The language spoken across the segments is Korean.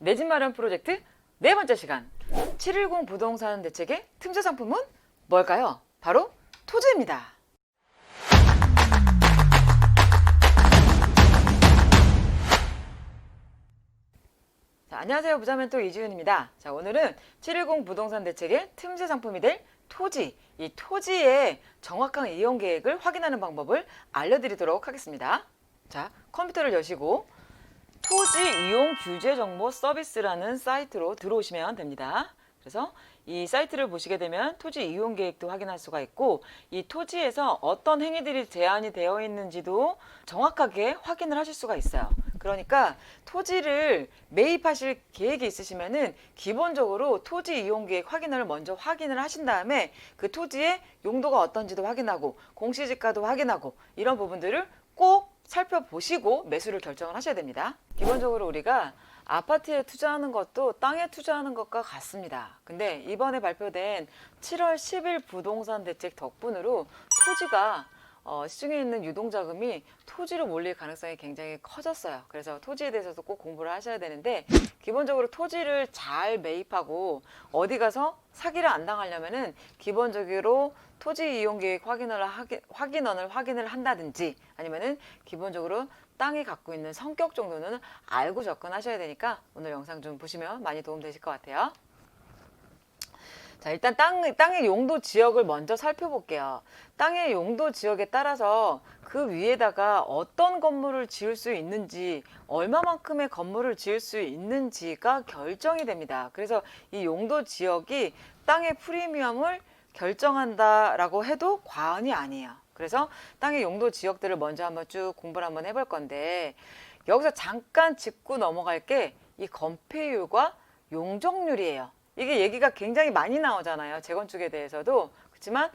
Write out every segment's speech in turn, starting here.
내 집 마련 프로젝트 네 번째 시간 710 부동산 대책의 틈새 상품은 뭘까요? 바로 토지입니다. 자, 안녕하세요. 부자멘토 이지윤입니다. 자, 오늘은 710 부동산 대책의 틈새 상품이 될 토지, 이 토지의 정확한 이용 계획을 확인하는 방법을 알려드리도록 하겠습니다. 자, 컴퓨터를 여시고 토지 이용 규제 정보 서비스라는 사이트로 들어오시면 됩니다. 그래서 이 사이트를 보시게 되면 토지 이용 계획도 확인할 수가 있고 이 토지에서 어떤 행위들이 제한이 되어 있는지도 정확하게 확인을 하실 수가 있어요. 그러니까 토지를 매입하실 계획이 있으시면은 기본적으로 토지 이용 계획 확인을 먼저 확인을 하신 다음에 그 토지의 용도가 어떤지도 확인하고 공시지가도 확인하고 이런 부분들을 꼭 살펴보시고 매수를 결정을 하셔야 됩니다. 기본적으로 우리가 아파트에 투자하는 것도 땅에 투자하는 것과 같습니다. 근데 이번에 발표된 7월 10일 부동산 대책 덕분으로 토지가 시중에 있는 유동자금이 토지로 몰릴 가능성이 굉장히 커졌어요. 그래서 토지에 대해서도 꼭 공부를 하셔야 되는데 기본적으로 토지를 잘 매입하고 어디 가서 사기를 안 당하려면은 기본적으로 토지 이용 계획 확인원을 확인을 한다든지 아니면은 기본적으로 땅이 갖고 있는 성격 정도는 알고 접근하셔야 되니까 오늘 영상 좀 보시면 많이 도움되실 것 같아요. 자, 일단 땅의 용도 지역을 먼저 살펴볼게요. 땅의 용도 지역에 따라서 그 위에다가 어떤 건물을 지을 수 있는지, 얼마만큼의 건물을 지을 수 있는지가 결정이 됩니다. 그래서 이 용도 지역이 땅의 프리미엄을 결정한다라고 해도 과언이 아니에요. 그래서 땅의 용도 지역들을 먼저 한번 쭉 공부를 한번 해볼 건데 여기서 잠깐 짚고 넘어갈 게 이 건폐율과 용적률이에요. 이게 얘기가 굉장히 많이 나오잖아요. 재건축에 대해서도. 그렇지만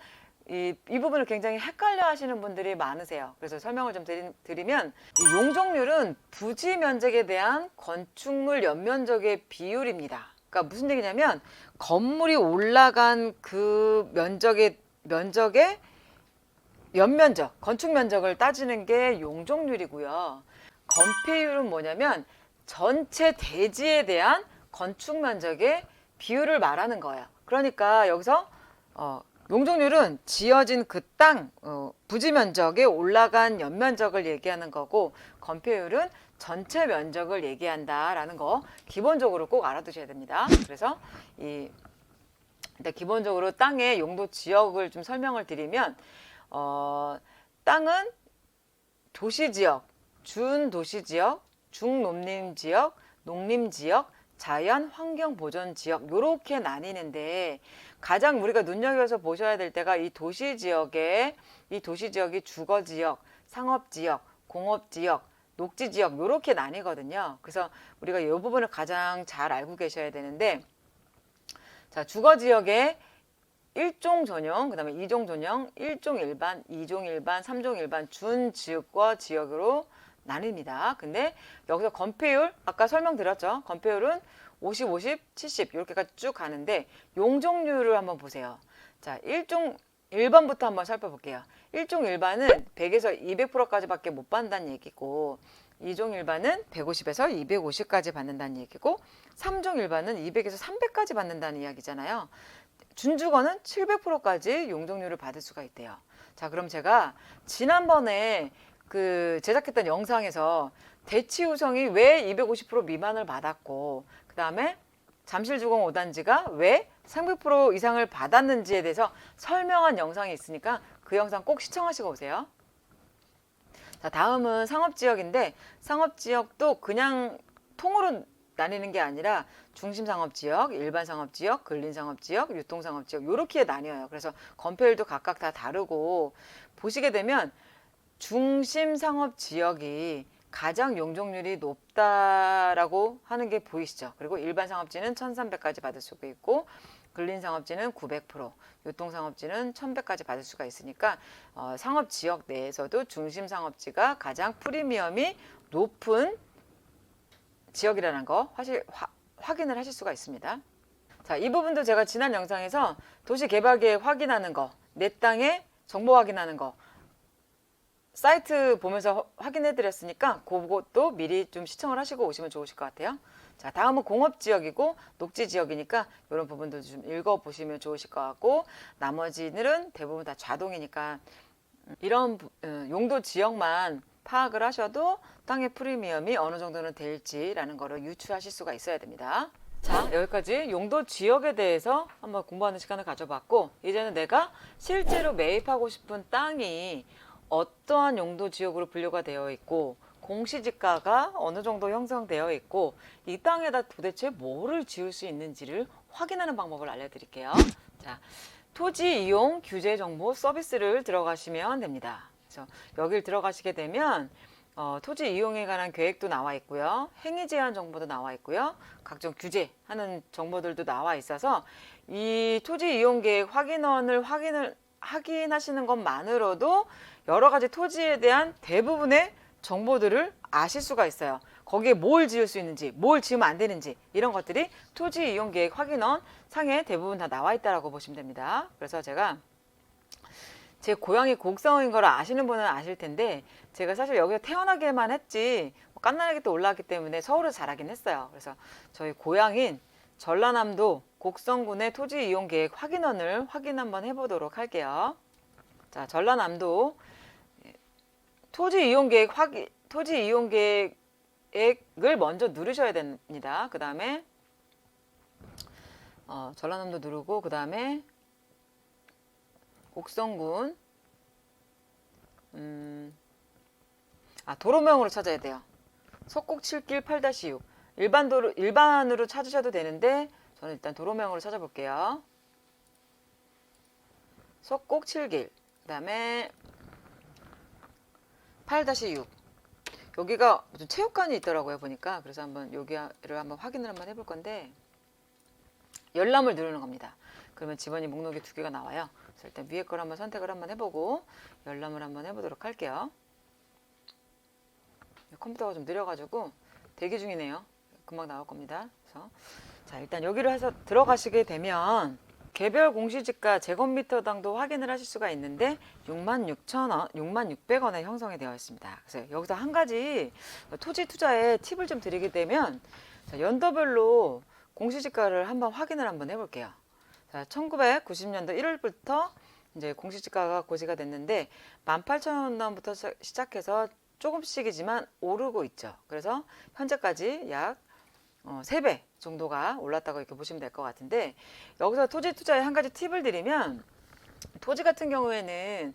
이 부분을 굉장히 헷갈려 하시는 분들이 많으세요. 그래서 설명을 좀 드리면 이 용적률은 부지 면적에 대한 건축물 연면적의 비율입니다. 그러니까 무슨 얘기냐면 건물이 올라간 그 면적의 연면적, 건축 면적을 따지는 게 용적률이고요. 건폐율은 뭐냐면 전체 대지에 대한 건축 면적의 비율을 말하는 거예요. 그러니까 여기서 용적률은 지어진 그 땅 부지 면적에 올라간 연면적을 얘기하는 거고 건폐율은 전체 면적을 얘기한다라는 거 기본적으로 꼭 알아두셔야 됩니다. 그래서 일단 기본적으로 땅의 용도 지역을 좀 설명을 드리면 땅은 도시지역, 준도시지역, 중농림지역, 농림지역, 자연환경보전지역 이렇게 나뉘는데 가장 우리가 눈여겨서 보셔야 될 때가 이 도시지역이 주거지역, 상업지역, 공업지역, 녹지지역 이렇게 나뉘거든요. 그래서 우리가 이 부분을 가장 잘 알고 계셔야 되는데 자, 주거지역에 1종 전용, 그 다음에 2종 전용, 1종 일반, 2종 일반, 3종 일반, 준지역과 지역으로 나뉩니다. 근데 여기서 건폐율, 아까 설명드렸죠. 건폐율은 50, 50, 70 이렇게까지 쭉 가는데 용적률을 한번 보세요. 자, 1종 1번부터 한번 살펴볼게요. 1종 일반은 100에서 200%까지밖에 못 받는다는 얘기고 2종 일반은 150에서 250까지 받는다는 얘기고 3종 일반은 200에서 300까지 받는다는 이야기잖아요. 준주거는 700%까지 용적률을 받을 수가 있대요. 자, 그럼 제가 지난번에 제작했던 영상에서 대치우성이 왜 250% 미만을 받았고 그 다음에 잠실주공 5단지가 왜 300% 이상을 받았는지에 대해서 설명한 영상이 있으니까 그 영상 꼭 시청하시고 오세요. 자, 다음은 상업지역인데 상업지역도 그냥 통으로 나뉘는 게 아니라 중심상업지역, 일반상업지역, 근린상업지역, 유통상업지역 이렇게 나뉘어요. 그래서 건폐율도 각각 다 다르고 보시게 되면 중심상업지역이 가장 용적률이 높다라고 하는 게 보이시죠? 그리고 일반상업지는 1300까지 받을 수가 있고 근린상업지는 900%, 유통상업지는 1100까지 받을 수가 있으니까 상업지역 내에서도 중심상업지가 가장 프리미엄이 높은 지역이라는 거 확인을 하실 수가 있습니다. 자, 이 부분도 제가 지난 영상에서 도시개발계획 확인하는 거, 내 땅의 정보 확인하는 거 사이트 보면서 확인해 드렸으니까 그것도 미리 좀 시청을 하시고 오시면 좋으실 것 같아요. 자, 다음은 공업지역이고 녹지지역이니까 이런 부분도 좀 읽어보시면 좋으실 것 같고, 나머지는 대부분 다 자동이니까 이런 용도 지역만 파악을 하셔도 땅의 프리미엄이 어느 정도는 될지라는 거를 유추하실 수가 있어야 됩니다. 자, 여기까지 용도 지역에 대해서 한번 공부하는 시간을 가져봤고, 이제는 내가 실제로 매입하고 싶은 땅이 어떠한 용도 지역으로 분류가 되어 있고 공시지가가 어느 정도 형성되어 있고 이 땅에다 도대체 뭐를 지을 수 있는지를 확인하는 방법을 알려드릴게요. 자, 토지 이용 규제 정보 서비스를 들어가시면 됩니다. 그래서 여길 들어가시게 되면 토지 이용에 관한 계획도 나와 있고요. 행위 제한 정보도 나와 있고요. 각종 규제하는 정보들도 나와 있어서 이 토지 이용 계획 확인원을 확인하시는 것만으로도 여러 가지 토지에 대한 대부분의 정보들을 아실 수가 있어요. 거기에 뭘 지을 수 있는지, 뭘 지으면 안 되는지 이런 것들이 토지 이용 계획 확인원 상에 대부분 다 나와 있다라고 보시면 됩니다. 그래서 제가 제 고향이 곡성인 걸 아시는 분은 아실 텐데 제가 사실 여기서 태어나기만 했지 깐난아기 때 올라왔기 때문에 서울을 잘하긴 했어요. 그래서 저희 고향인 전라남도 곡성군의 토지 이용 계획 확인원을 확인 한번 해보도록 할게요. 자, 전라남도 토지 이용 계획을 먼저 누르셔야 됩니다. 그 다음에 전라남도 누르고 그 다음에 곡성군 도로명으로 찾아야 돼요. 석곡7길 8-6 일반으로 찾으셔도 되는데 저는 일단 도로명으로 찾아볼게요. 석곡7길 그 다음에 8-6 여기가 무슨 체육관이 있더라고요 보니까. 그래서 한번 여기를 한번 확인을 한번 해볼 건데 열람을 누르는 겁니다. 그러면 집안이 목록이 2개가 나와요. 그래서 일단 위에 걸 한번 선택을 한번 해보고 열람을 한번 해보도록 할게요. 컴퓨터가 좀 느려가지고 대기 중이네요. 금방 나올 겁니다. 그래서 자, 일단 여기를 해서 들어가시게 되면 개별 공시지가 제곱미터당도 확인을 하실 수가 있는데 66,000원, 66,600원에 형성이 되어 있습니다. 그래서 여기서 한 가지 토지 투자에 팁을 좀 드리게 되면 자, 연도별로 공시지가를 한번 확인을 한번 해볼게요. 자, 1990년도 1월부터 이제 공시지가가 고시가 됐는데 18,000원부터 시작해서 조금씩이지만 오르고 있죠. 그래서 현재까지 약 3배 정도가 올랐다고 이렇게 보시면 될 것 같은데 여기서 토지 투자에 한 가지 팁을 드리면 토지 같은 경우에는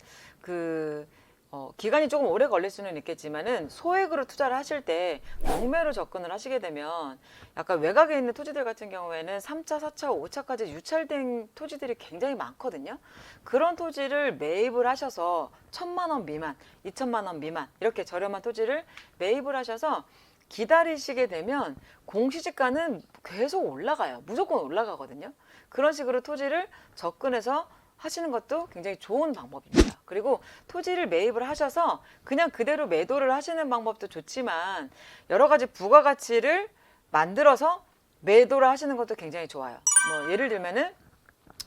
기간이 조금 오래 걸릴 수는 있겠지만은 소액으로 투자를 하실 때 경매로 접근을 하시게 되면 약간 외곽에 있는 토지들 같은 경우에는 3차, 4차, 5차까지 유찰된 토지들이 굉장히 많거든요. 그런 토지를 매입을 하셔서 1,000만 원 미만, 2,000만 원 미만 이렇게 저렴한 토지를 매입을 하셔서 기다리시게 되면 공시지가는 계속 올라가요. 무조건 올라가거든요. 그런 식으로 토지를 접근해서 하시는 것도 굉장히 좋은 방법입니다. 그리고 토지를 매입을 하셔서 그냥 그대로 매도를 하시는 방법도 좋지만 여러 가지 부가가치를 만들어서 매도를 하시는 것도 굉장히 좋아요. 뭐 예를 들면은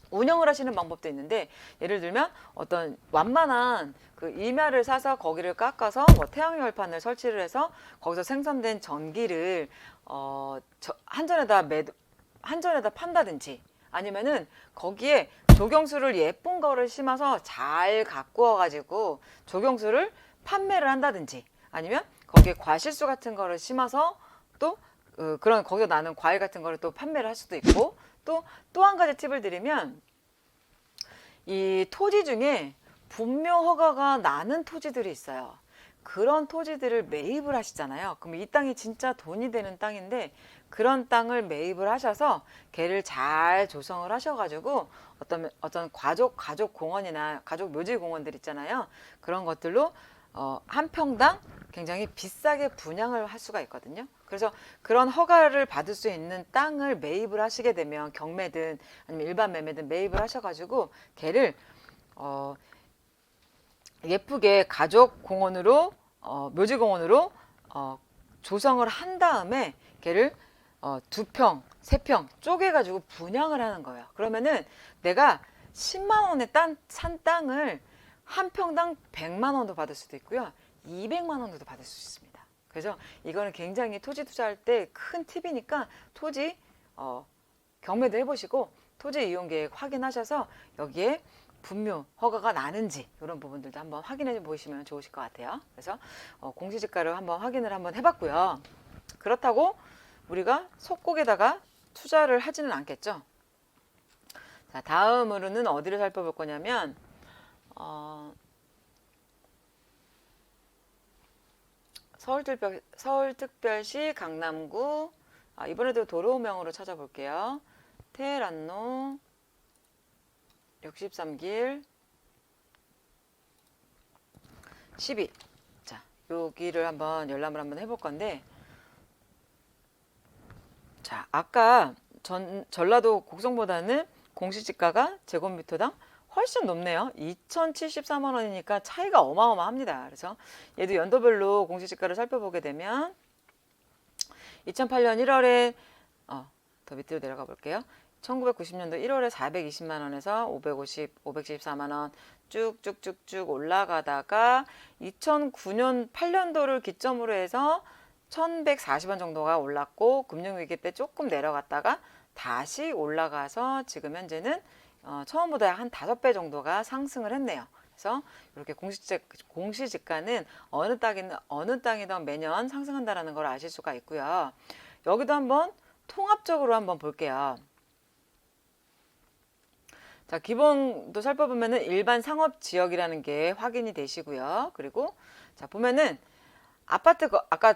운영을 하시는 방법도 있는데 예를 들면 어떤 완만한 그 임야를 사서 거기를 깎아서 뭐 태양열판을 설치를 해서 거기서 생산된 전기를 한전에다 판다든지 아니면은 거기에 조경수를 예쁜 거를 심어서 잘 가꾸어 가지고 조경수를 판매를 한다든지 아니면 거기에 과실수 같은 거를 심어서 또 그런 거기서 나는 과일 같은 거를 또 판매를 할 수도 있고 또 한 가지 팁을 드리면 이 토지 중에 분묘 허가가 나는 토지들이 있어요. 그런 토지들을 매입을 하시잖아요. 그럼 이 땅이 진짜 돈이 되는 땅인데 그런 땅을 매입을 하셔서 걔를 잘 조성을 하셔가지고 어떤 가족 공원이나 가족 묘지 공원들 있잖아요. 그런 것들로 한 평당 굉장히 비싸게 분양을 할 수가 있거든요. 그래서 그런 허가를 받을 수 있는 땅을 매입을 하시게 되면 경매든 아니면 일반 매매든 매입을 하셔가지고 걔를 예쁘게 가족 공원으로 묘지 공원으로 조성을 한 다음에 걔를 2평, 3평 쪼개가지고 분양을 하는 거예요. 그러면은 내가 10만 원에 산 땅을 한 평당 100만 원도 받을 수도 있고요. 200만 원도 받을 수 있습니다. 그래서 이거는 굉장히 토지 투자할 때 큰 팁이니까 토지 경매도 해보시고 토지 이용 계획 확인하셔서 여기에 분묘 허가가 나는지 이런 부분들도 한번 확인해 보시면 좋으실 것 같아요. 그래서 공시지가를 한번 확인을 한번 해봤고요. 그렇다고 우리가 속국에다가 투자를 하지는 않겠죠. 자, 다음으로는 어디를 살펴볼 거냐면 서울특별시 강남구, 이번에도 도로명으로 찾아볼게요. 테란로 63길 12. 자, 여기를 한번 열람을 한번 해볼 건데, 자, 아까 전라도 곡성보다는 공시지가가 제곱미터당 훨씬 높네요. 2,074만 원이니까 차이가 어마어마합니다. 그래서 얘도 연도별로 공시지가를 살펴보게 되면 2008년 1월에 더 밑으로 내려가 볼게요. 1990년도 1월에 420만 원에서 574만 원 쭉쭉쭉쭉 올라가다가 2009년 8년도를 기점으로 해서 1140원 정도가 올랐고 금융위기 때 조금 내려갔다가 다시 올라가서 지금 현재는 처음보다 한 5배 정도가 상승을 했네요. 그래서 이렇게 공시지가는 어느 땅이든 매년 상승한다는 걸 아실 수가 있고요. 여기도 한번 통합적으로 한번 볼게요. 자, 기본도 살펴보면은 일반 상업 지역이라는 게 확인이 되시고요. 그리고 자, 보면은 아파트 아까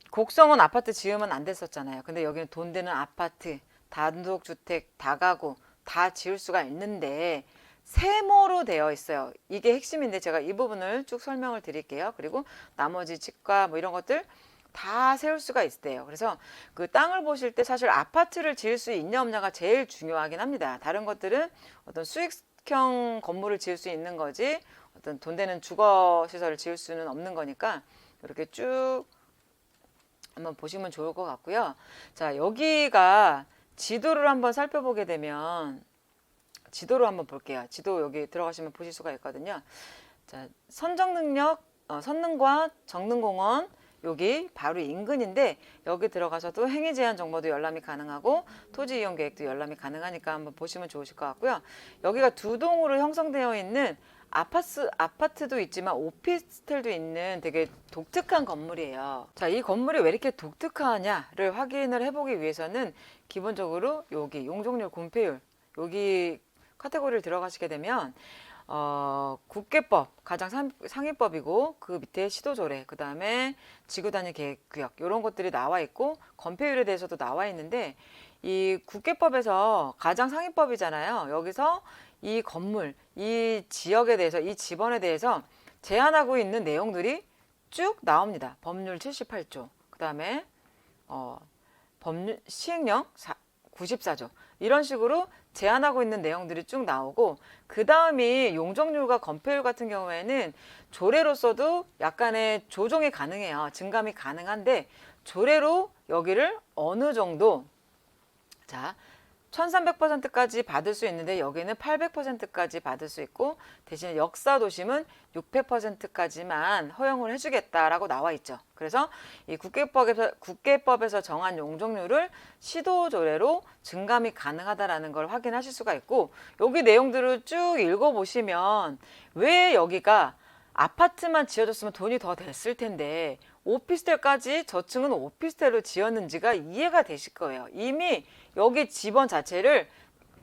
곡성은 아파트 지으면 안 됐었잖아요. 근데 여기는 돈 되는 아파트, 단독주택, 다가구 다 지을 수가 있는데 세모로 되어 있어요. 이게 핵심인데 제가 이 부분을 쭉 설명을 드릴게요. 그리고 나머지 집과 뭐 이런 것들 다 세울 수가 있대요. 그래서 그 땅을 보실 때 사실 아파트를 지을 수 있냐 없냐가 제일 중요하긴 합니다. 다른 것들은 어떤 수익형 건물을 지을 수 있는 거지 어떤 돈 되는 주거 시설을 지을 수는 없는 거니까 이렇게 쭉 한번 보시면 좋을 것 같고요. 자, 여기가 지도를 한번 살펴보게 되면 지도로 한번 볼게요. 지도 여기 들어가시면 보실 수가 있거든요. 자, 선릉과 정릉공원 여기 바로 인근인데 여기 들어가셔도 행위 제한 정보도 열람이 가능하고 토지 이용 계획도 열람이 가능하니까 한번 보시면 좋으실 것 같고요. 여기가 두 동으로 형성되어 있는 아파트도 있지만 오피스텔도 있는 되게 독특한 건물이에요. 자, 이 건물이 왜 이렇게 독특하냐를 확인을 해보기 위해서는 기본적으로 여기 용적률 군폐율 여기 카테고리를 들어가시게 되면 국계법 가장 상위법이고 그 밑에 시도조례 그 다음에 지구단위 계획구역 이런 것들이 나와 있고 건폐율에 대해서도 나와 있는데 이 국계법에서 가장 상위법이잖아요. 여기서 이 건물, 이 지역에 대해서 이 지번에 대해서 제한하고 있는 내용들이 쭉 나옵니다. 법률 78조 그 다음에 법률 시행령 94조 이런 식으로 제한하고 있는 내용들이 쭉 나오고 그 다음이 용적률과 건폐율 같은 경우에는 조례로서도 약간의 조정이 가능해요. 증감이 가능한데 조례로 여기를 어느 정도 자 1300%까지 받을 수 있는데 여기는 800%까지 받을 수 있고 대신에 역사도심은 600%까지만 허용을 해주겠다라고 나와 있죠. 그래서 이 국계법에서 정한 용적률을 시도조례로 증감이 가능하다라는 걸 확인하실 수가 있고 여기 내용들을 쭉 읽어보시면 왜 여기가 아파트만 지어졌으면 돈이 더 됐을 텐데 오피스텔까지 저층은 오피스텔로 지었는지가 이해가 되실 거예요. 이미 여기 지번 자체를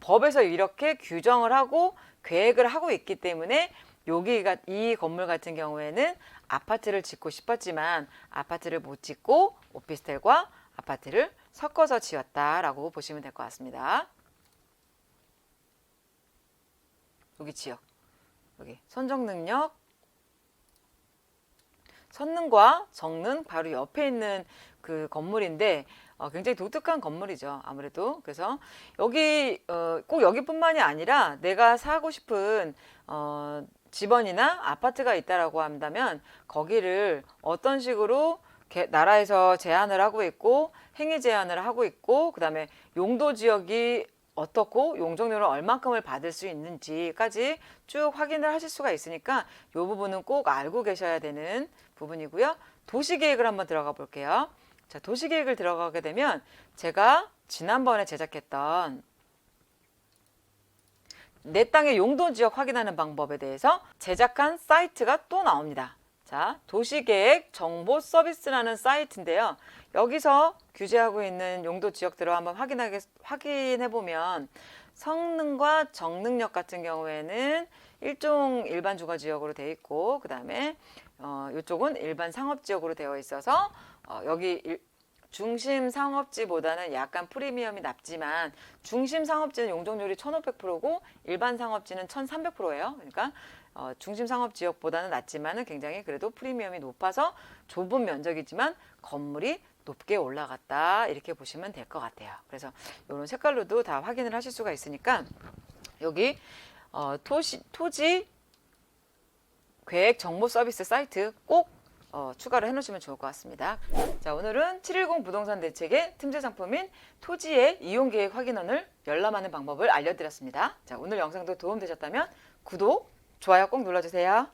법에서 이렇게 규정을 하고 계획을 하고 있기 때문에 여기가 이 건물 같은 경우에는 아파트를 짓고 싶었지만 아파트를 못 짓고 오피스텔과 아파트를 섞어서 지었다라고 보시면 될 것 같습니다. 여기 지역, 여기 선정능력, 선릉과 정릉 바로 옆에 있는 그 건물인데 굉장히 독특한 건물이죠. 아무래도 그래서 여기 꼭 여기뿐만이 아니라 내가 사고 싶은 집원이나 아파트가 있다라고 한다면 거기를 어떤 식으로 나라에서 제한을 하고 있고 행위 제한을 하고 있고 그다음에 용도 지역이 어떻고 용적률을 얼만큼을 받을 수 있는지까지 쭉 확인을 하실 수가 있으니까 이 부분은 꼭 알고 계셔야 되는 부분이고요. 도시계획을 한번 들어가 볼게요. 자, 도시계획을 들어가게 되면 제가 지난번에 제작했던 내 땅의 용도 지역 확인하는 방법에 대해서 제작한 사이트가 또 나옵니다. 자, 도시계획 정보 서비스라는 사이트인데요. 여기서 규제하고 있는 용도 지역들을 한번 확인해 보면 성능과 정능력 같은 경우에는 일종 일반 주거 지역으로 되어 있고, 그 다음에 이쪽은 일반 상업 지역으로 되어 있어서 여기 중심 상업지보다는 약간 프리미엄이 낮지만 중심 상업지는 용적률이 1,500%고 일반 상업지는 1,300%예요. 그러니까 중심 상업 지역보다는 낮지만은 굉장히 그래도 프리미엄이 높아서 좁은 면적이지만 건물이 높게 올라갔다, 이렇게 보시면 될 것 같아요. 그래서 이런 색깔로도 다 확인을 하실 수가 있으니까 여기 토지 계획 정보 서비스 사이트 꼭 추가를 해놓으시면 좋을 것 같습니다. 자, 오늘은 710 부동산 대책의 틈새 상품인 토지의 이용 계획 확인원을 열람하는 방법을 알려드렸습니다. 자, 오늘 영상도 도움되셨다면 구독, 좋아요 꼭 눌러주세요.